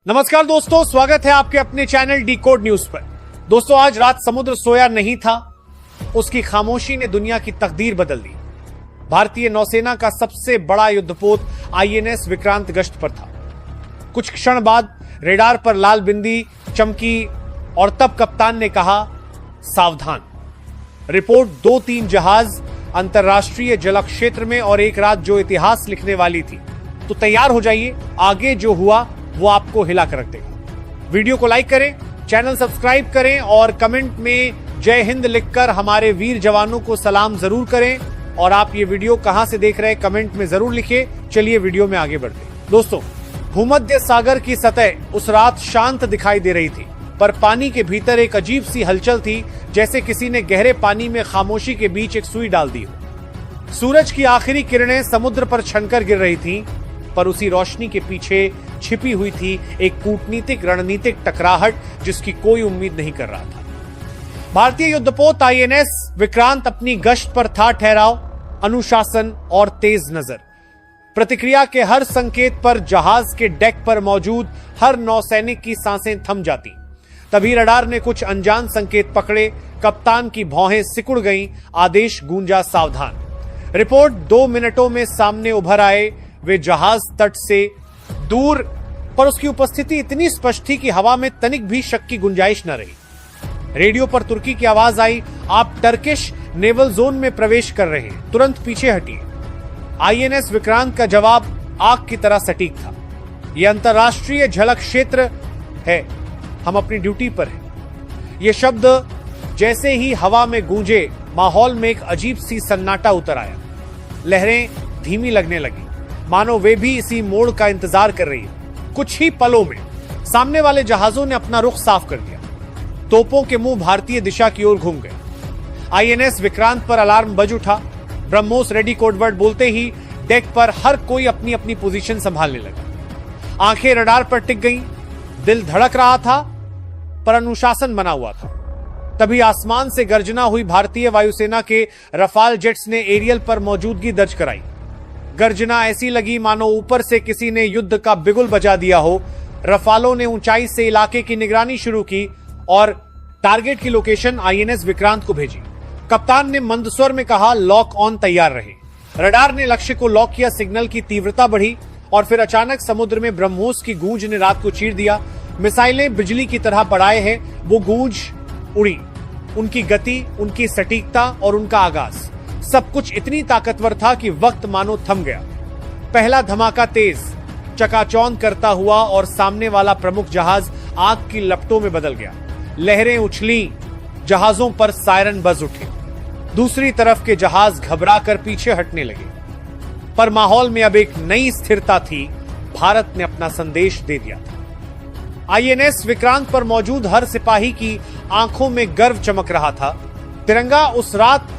नमस्कार दोस्तों, स्वागत है आपके अपने चैनल डिकोड न्यूज पर। दोस्तों, आज रात समुद्र सोया नहीं था, उसकी खामोशी ने दुनिया की तकदीर बदल दी। भारतीय नौसेना का सबसे बड़ा युद्धपोत आईएनएस विक्रांत गश्त पर था। कुछ क्षण बाद रेडार पर लाल बिंदी चमकी और तब कप्तान ने कहा, सावधान। रिपोर्ट 2-3 जहाज अंतरराष्ट्रीय जल क्षेत्र में और एक रात जो इतिहास लिखने वाली थी। तो तैयार हो जाइए, आगे जो हुआ वो आपको हिला कर रख देगा। वीडियो को लाइक करें, चैनल सब्सक्राइब करें और कमेंट में जय हिंद लिखकर हमारे वीर जवानों को सलाम जरूर करें। और आप ये वीडियो कहां से देख रहे हैं कमेंट में जरूर लिखिए। चलिए वीडियो में आगे बढ़ते हैं। दोस्तों, भूमध्य सागर की सतह उस रात शांत दिखाई दे रही थी, पर पानी के भीतर एक अजीब सी हलचल थी, जैसे किसी ने गहरे पानी में खामोशी के बीच एक सुई डाल दी हो। सूरज की आखिरी किरणें समुद्र पर छनकर गिर रही थीं, पर उसी रोशनी के पीछे छिपी हुई थी एक कूटनीतिक रणनीतिक टकराहट जिसकी कोई उम्मीद नहीं कर रहा था। भारतीय युद्धपोत आईएनएस विक्रांत अपनी गश्त पर था ठहराव, अनुशासन और तेज नजर। प्रतिक्रिया के हर संकेत पर जहाज के डेक पर मौजूद हर नौसैनिक की सांसें थम जाती। तभी रडार ने कुछ अनजान संकेत पकड़े, कप्तान की भौहें सिकुड़ गईं, आदेश गूंजा, सावधान। रिपोर्ट 2 मिनटों में सामने उभर आए वे जहाज तट से दूर, पर उसकी उपस्थिति इतनी स्पष्ट थी कि हवा में तनिक भी शक की गुंजाइश न रही। रेडियो पर तुर्की की आवाज आई, आप टर्किश नेवल जोन में प्रवेश कर रहे हैं, तुरंत पीछे हटिए। आईएनएस विक्रांत का जवाब आग की तरह सटीक था, यह अंतरराष्ट्रीय जल क्षेत्र है, हम अपनी ड्यूटी पर हैं। ये शब्द जैसे ही हवा में गूंजे, माहौल में एक अजीब सी सन्नाटा उतर आया। लहरें धीमी लगने लगी, मानो वे भी इसी मोड़ का इंतजार कर रही है। कुछ ही पलों में सामने वाले जहाजों ने अपना रुख साफ कर दिया। तोपों के मुंह भारतीय दिशा की ओर घूम गए। आईएनएस विक्रांत पर अलार्म बज उठा। ब्रह्मोस रेडी कोडवर्ड बोलते ही डेक पर हर कोई अपनी अपनी पोजीशन संभालने लगा। आंखें रडार पर टिक गईं, दिल धड़क रहा था, पर अनुशासन बना हुआ था। तभी आसमान से गर्जना हुई। भारतीय वायुसेना के रफाल जेट्स ने एरियल पर मौजूदगी दर्ज कराई। गर्जना ऐसी लगी मानो ऊपर से किसी ने युद्ध का बिगुल बजा दिया हो। रफालों ने ऊंचाई से इलाके की निगरानी शुरू की और टारगेट की लोकेशन आईएनएस विक्रांत को भेजी। कप्तान ने मंद स्वर में कहा, लॉक ऑन, तैयार रहे। रडार ने लक्ष्य को लॉक किया, सिग्नल की तीव्रता बढ़ी और फिर अचानक समुद्र में ब्रह्मोस की गूंज ने रात को चीर दिया। मिसाइलें बिजली की तरह पड़ाए हैं, वो गूंज उड़ी। उनकी गति, उनकी सटीकता और उनका आगाज, सब कुछ इतनी ताकतवर था कि वक्त मानो थम गया। पहला धमाका तेज, चकाचौंध करता हुआ और सामने वाला प्रमुख जहाज आग की लपटों में बदल गया। लहरें उछली, जहाजों पर सायरन बज उठे। दूसरी तरफ के जहाज घबराकर पीछे हटने लगे, पर माहौल में अब एक नई स्थिरता थी। भारत ने अपना संदेश दे दिया था। आईएनएस विक्रांत पर मौजूद हर सिपाही की आंखों में गर्व चमक रहा था। तिरंगा उस रात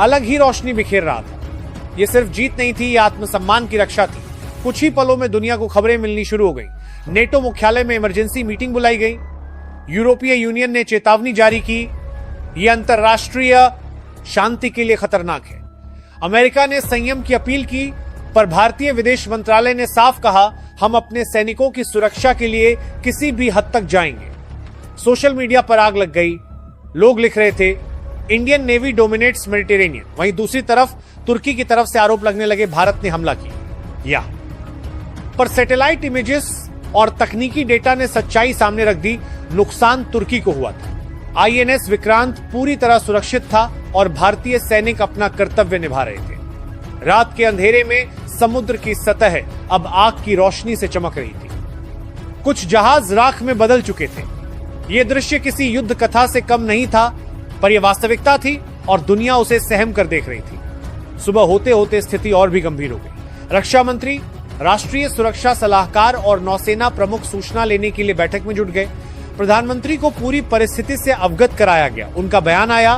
अलग ही रोशनी बिखेर रहा था। यह सिर्फ जीत नहीं थी, यह आत्मसम्मान की रक्षा थी। कुछ ही पलों में दुनिया को खबरें मिलनी शुरू हो गई। नेटो मुख्यालय में इमरजेंसी मीटिंग बुलाई गई। यूरोपीय यूनियन ने चेतावनी जारी की, यह अंतरराष्ट्रीय शांति के लिए खतरनाक है। अमेरिका ने संयम की अपील की, पर भारतीय विदेश मंत्रालय ने साफ कहा, हम अपने सैनिकों की सुरक्षा के लिए किसी भी हद तक जाएंगे। सोशल मीडिया पर आग लग गई। लोग लिख रहे थे, इंडियन नेवी डोमिनेट्स मेडिटेरेनियन। वहीं दूसरी तरफ तुर्की की तरफ से आरोप लगने लगे, भारत ने हमला किया। पर सैटेलाइट इमेजेस और तकनीकी डेटा ने सच्चाई सामने रख दी, नुकसान तुर्की को हुआ था। आईएनएस विक्रांत पूरी तरह सुरक्षित था और भारतीय सैनिक अपना कर्तव्य निभा रहे थे। रात के अंधेरे में समुद्र की सतह अब आग की रोशनी से चमक रही थी। कुछ जहाज राख में बदल चुके थे। यह दृश्य किसी युद्ध कथा से कम नहीं था, पर यह वास्तविकता थी और दुनिया उसे सहम कर देख रही थी। सुबह होते होते स्थिति और भी गंभीर हो गई। रक्षा मंत्री, राष्ट्रीय सुरक्षा सलाहकार और नौसेना प्रमुख सूचना लेने के लिए बैठक में जुट गए। प्रधानमंत्री को पूरी परिस्थिति से अवगत कराया गया। उनका बयान आया,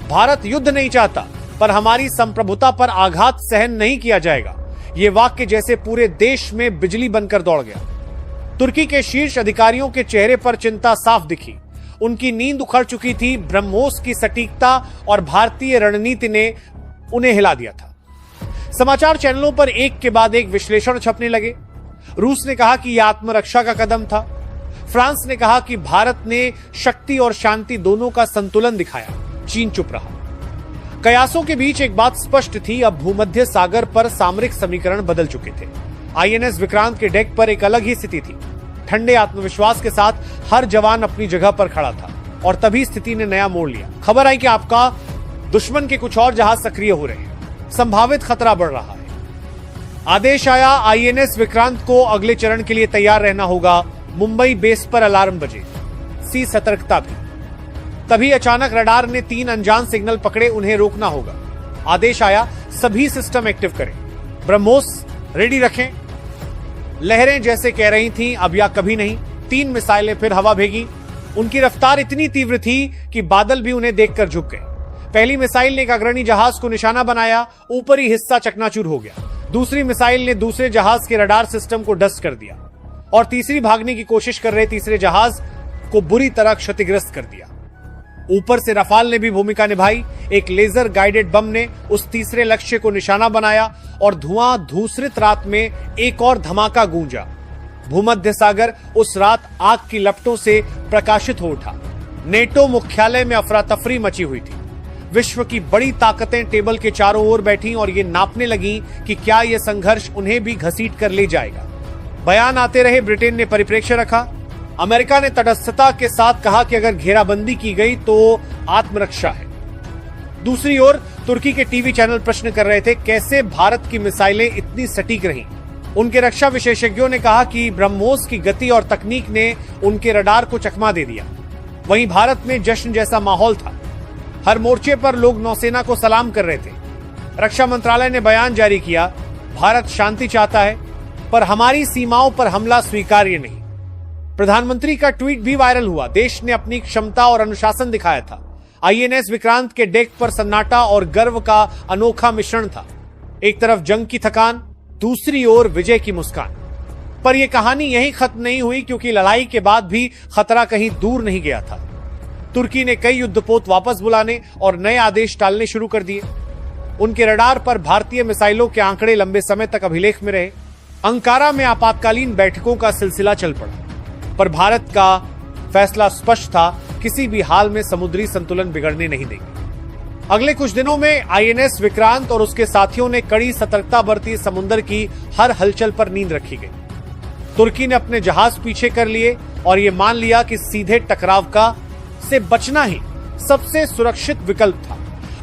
भारत युद्ध नहीं चाहता, पर हमारी संप्रभुता पर आघात सहन नहीं किया जाएगा। ये वाक्य जैसे पूरे देश में बिजली बनकर दौड़ गया। तुर्की के शीर्ष अधिकारियों के चेहरे पर चिंता साफ दिखी। उनकी नींद उखड़ चुकी थी। ब्रह्मोस की सटीकता और भारतीय रणनीति ने उन्हें हिला दिया था। समाचार चैनलों पर एक के बाद एक विश्लेषण छपने लगे। रूस ने कहा कि यह आत्मरक्षा का कदम था। फ्रांस ने कहा कि भारत ने शक्ति और शांति दोनों का संतुलन दिखाया। चीन चुप रहा। कयासों के बीच एक बात स्पष्ट थी, अब भूमध्य सागर पर सामरिक समीकरण बदल चुके थे। आईएनएस विक्रांत के डेक पर एक अलग ही स्थिति थी। ठंडे आत्मविश्वास के साथ हर जवान अपनी जगह पर खड़ा था और तभी स्थिति ने नया मोड़ लिया। खबर आई कि आपका दुश्मन के कुछ और जहाज सक्रिय हो रहे हैं, संभावित खतरा बढ़ रहा है। आदेश आया, आईएनएस विक्रांत को अगले चरण के लिए तैयार रहना होगा। मुंबई बेस पर अलार्म बजे, सी सतर्कता भी। तभी अचानक रडार ने 3 अनजान सिग्नल पकड़े, उन्हें रोकना होगा। आदेश आया, सभी सिस्टम एक्टिव करें, ब्रह्मोस रेडी रखें। लहरें जैसे कह रही थीं, अब या कभी नहीं। 3 मिसाइलें फिर हवा भेगी। उनकी रफ्तार इतनी तीव्र थी कि बादल भी उन्हें देखकर झुक गए। पहली मिसाइल ने एक अग्रणी जहाज को निशाना बनाया, ऊपरी हिस्सा चकनाचूर हो गया। दूसरी मिसाइल ने दूसरे जहाज के रडार सिस्टम को डस्ट कर दिया और तीसरी भागने की कोशिश कर रहे तीसरे जहाज को बुरी तरह क्षतिग्रस्त कर दिया। ऊपर से रफाल ने भी भूमिका निभाई। एक लेजर गाइडेड बम ने उस तीसरे लक्ष्य को निशाना बनाया और धुआं धूसरित रात में एक और धमाका गूंजा। भूमध्य सागर उस रात आग की लपटों से प्रकाशित हो उठा। नेटो मुख्यालय में अफरा तफरी मची हुई थी। विश्व की बड़ी ताकतें टेबल के चारों ओर बैठी और ये नापने लगी कि क्या यह संघर्ष उन्हें भी घसीट कर ले जाएगा। बयान आते रहे। ब्रिटेन ने परिप्रेक्ष्य रखा। अमेरिका ने तटस्थता के साथ कहा कि अगर घेराबंदी की गई तो आत्मरक्षा है। दूसरी ओर तुर्की के टीवी चैनल प्रश्न कर रहे थे, कैसे भारत की मिसाइलें इतनी सटीक रहीं। उनके रक्षा विशेषज्ञों ने कहा कि ब्रह्मोस की गति और तकनीक ने उनके रडार को चकमा दे दिया। वहीं भारत में जश्न जैसा माहौल था। हर मोर्चे पर लोग नौसेना को सलाम कर रहे थे। रक्षा मंत्रालय ने बयान जारी किया, भारत शांति चाहता है पर हमारी सीमाओं पर हमला स्वीकार्य नहीं। प्रधानमंत्री का ट्वीट भी वायरल हुआ। देश ने अपनी क्षमता और अनुशासन दिखाया था। आईएनएस विक्रांत के डेक पर सन्नाटा और गर्व का अनोखा मिश्रण था। एक तरफ जंग की थकान, दूसरी ओर विजय की मुस्कान। पर यह कहानी यहीं खत्म नहीं हुई, क्योंकि लड़ाई के बाद भी खतरा कहीं दूर नहीं गया था। तुर्की ने कई युद्धपोत वापस बुलाने और नए आदेश टालने शुरू कर दिए। उनके रडार पर भारतीय मिसाइलों के आंकड़े लंबे समय तक अभिलेख में रहे। अंकारा में आपातकालीन बैठकों का सिलसिला चल पड़ा। पर भारत का फैसला स्पष्ट था, किसी भी हाल में समुद्री संतुलन बिगड़ने नहीं देंगे। अगले कुछ दिनों में आईएनएस विक्रांत और उसके साथियों ने कड़ी सतर्कता बरती। समुद्र की हर हलचल पर नींद रखी गई। तुर्की ने अपने जहाज पीछे कर लिए और यह मान लिया कि सीधे टकराव से बचना ही सबसे सुरक्षित विकल्प था।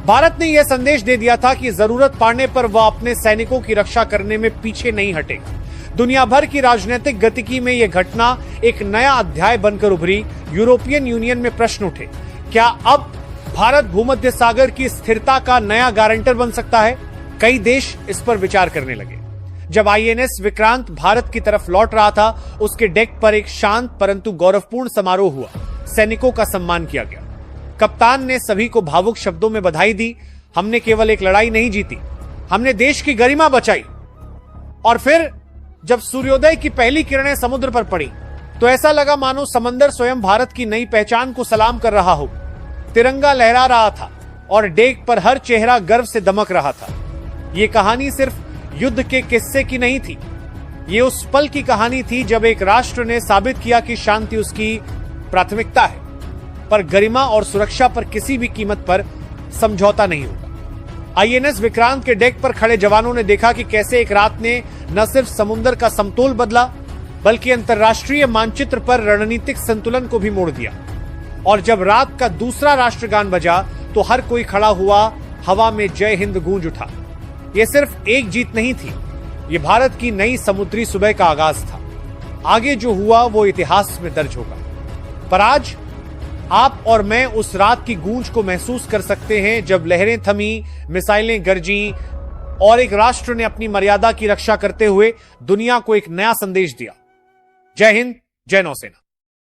भारत ने यह संदेश दे दिया था कि जरूरत पड़ने पर वह अपने सैनिकों की रक्षा करने में पीछे नहीं हटेगा। दुनिया भर की राजनीतिक गतिकी में यह घटना एक नया अध्याय बनकर उभरी। यूरोपियन यूनियन में प्रश्न उठे, क्या अब भारत भूमध्य सागर की स्थिरता का नया गारंटर बन सकता है? कई देश इस पर विचार करने लगे। जब आईएनएस विक्रांत भारत की तरफ लौट रहा था, उसके डेक पर एक शांत परंतु गौरवपूर्ण समारोह हुआ। सैनिकों का सम्मान किया गया। कप्तान ने सभी को भावुक शब्दों में बधाई दी। हमने केवल एक लड़ाई नहीं जीती, हमने देश की गरिमा बचाई। और फिर जब सूर्योदय की पहली किरणें समुद्र पर पड़ी तो ऐसा लगा मानो समंदर स्वयं भारत की नई पहचान को सलाम कर रहा हो। तिरंगा लहरा रहा था और डेक पर हर चेहरा गर्व से दमक रहा था। यह कहानी सिर्फ युद्ध के किस्से की नहीं थी, ये उस पल की कहानी थी जब एक राष्ट्र ने साबित किया कि शांति उसकी प्राथमिकता है, पर गरिमा और सुरक्षा पर किसी भी कीमत पर समझौता नहीं होगा। आईएनएस विक्रांत के डेक पर खड़े जवानों ने देखा कि कैसे एक रात ने न सिर्फ समुद्र का समतोल बदला, बल्कि अंतर्राष्ट्रीय मानचित्र पर रणनीतिक संतुलन को भी मोड़ दिया। और जब रात का दूसरा राष्ट्रगान बजा तो हर कोई खड़ा हुआ, हवा में जय हिंद गूंज उठा। यह सिर्फ एक जीत नहीं थी, यह भारत की नई समुद्री सुबह का आगाज था। आगे जो हुआ वो इतिहास में दर्ज होगा। पर आज आप और मैं उस रात की गूंज को महसूस कर सकते हैं, जब लहरें थमी, मिसाइलें गरजी और एक राष्ट्र ने अपनी मर्यादा की रक्षा करते हुए दुनिया को एक नया संदेश दिया। जय हिंद, जय नौसेना।